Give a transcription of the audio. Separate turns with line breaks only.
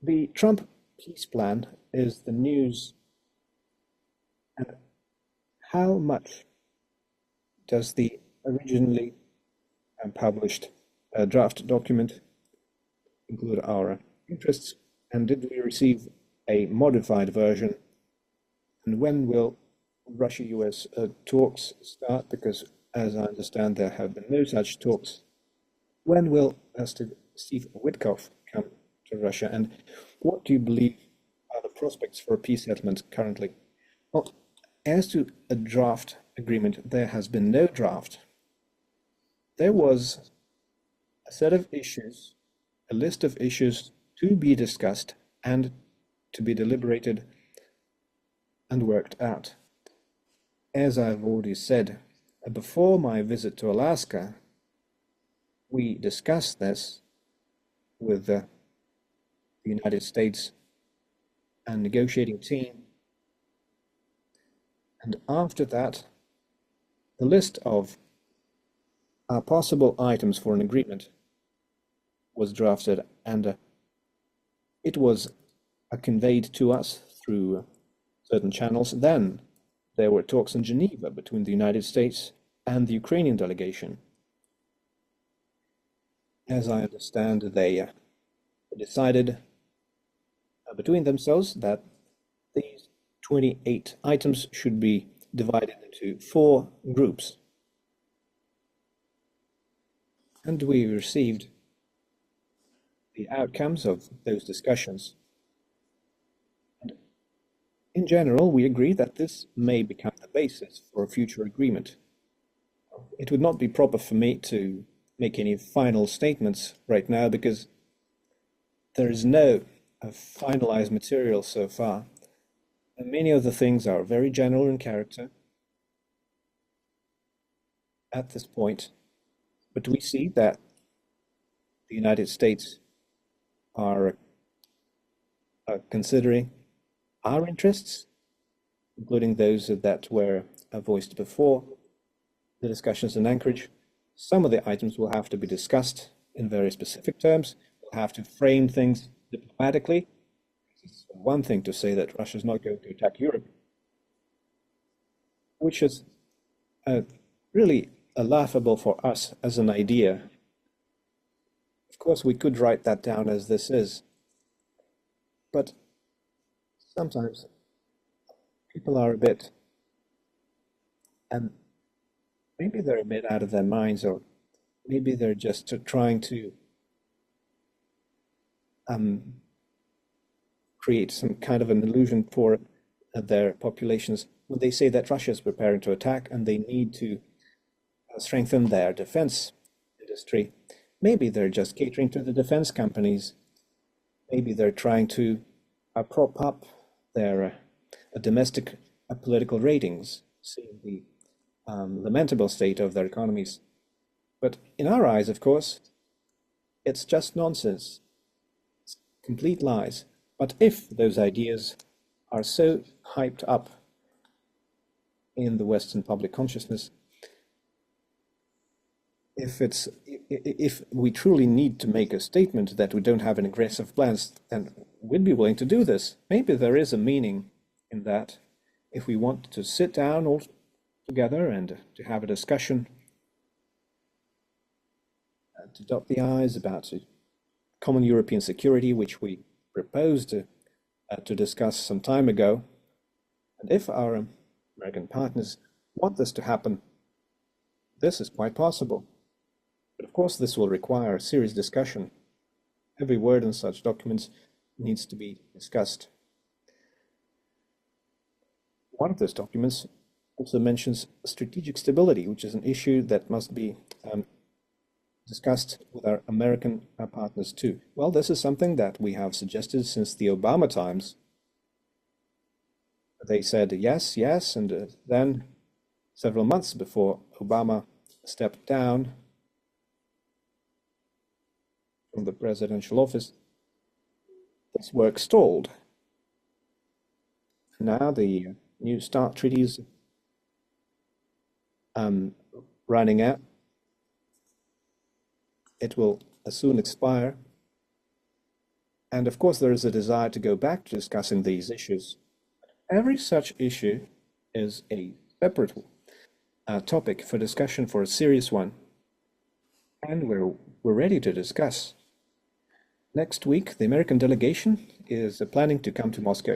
The Trump peace plan is the news, and how much does the originally published draft document include our interests, and did we receive a modified version? And when will Russia-US talks start? Because, as I understand, there have been no such talks. When will Steve Witkoff come to Russia? And what do you believe are the prospects for a peace settlement currently? Well, as to a draft agreement, there has been no draft. There was a set of issues, a list of issues to be discussed and to be deliberated and worked out. As I've already said, before my visit to Alaska, we discussed this with the United States and negotiating team. And after that, the list of possible items for an agreement was drafted, and it was conveyed to us through certain channels. Then there were talks in Geneva between the United States and the Ukrainian delegation. As I understand, they decided between themselves that these 28 items should be divided into 4 groups. And we received the outcomes of those discussions. And in general, we agree that this may become the basis for a future agreement. It would not be proper for me to make any final statements right now because there is no finalized material so far. And many of the things are very general in character at this point. But we see that the United States are considering our interests, including those that were voiced before the discussions in Anchorage. Some of the items will have to be discussed in very specific terms. We'll have to frame things diplomatically. It's one thing to say that Russia is not going to attack Europe, which is really laughable for us as an idea. Of course, we could write that down as this is, but sometimes people are a bit, and maybe they're a bit out of their minds, or maybe they're just trying to create some kind of an illusion for their populations when they say that Russia is preparing to attack and they need to strengthen their defense industry. Maybe they're just catering to the defense companies. Maybe they're trying to prop up their domestic political ratings, seeing the lamentable state of their economies. But in our eyes, of course, it's just nonsense. It's complete lies. But if those ideas are so hyped up in the Western public consciousness, if we truly need to make a statement that we don't have any aggressive plans, then we'd be willing to do this. Maybe there is a meaning in that. If we want to sit down all together and to have a discussion, to dot the I's about common European security, which we proposed to discuss some time ago, and if our American partners want this to happen, this is quite possible. But of course, this will require a serious discussion. Every word in such documents needs to be discussed. One of those documents also mentions strategic stability, which is an issue that must be discussed with our American partners too. Well, this is something that we have suggested since the Obama times. They said yes, yes, and then several months before Obama stepped down from the presidential office, this work stalled. Now the New START treaties running out. It will soon expire. And of course, there is a desire to go back to discussing these issues. Every such issue is a separate topic for discussion, for a serious one, and we're ready to discuss. Next week, the American delegation is planning to come to Moscow.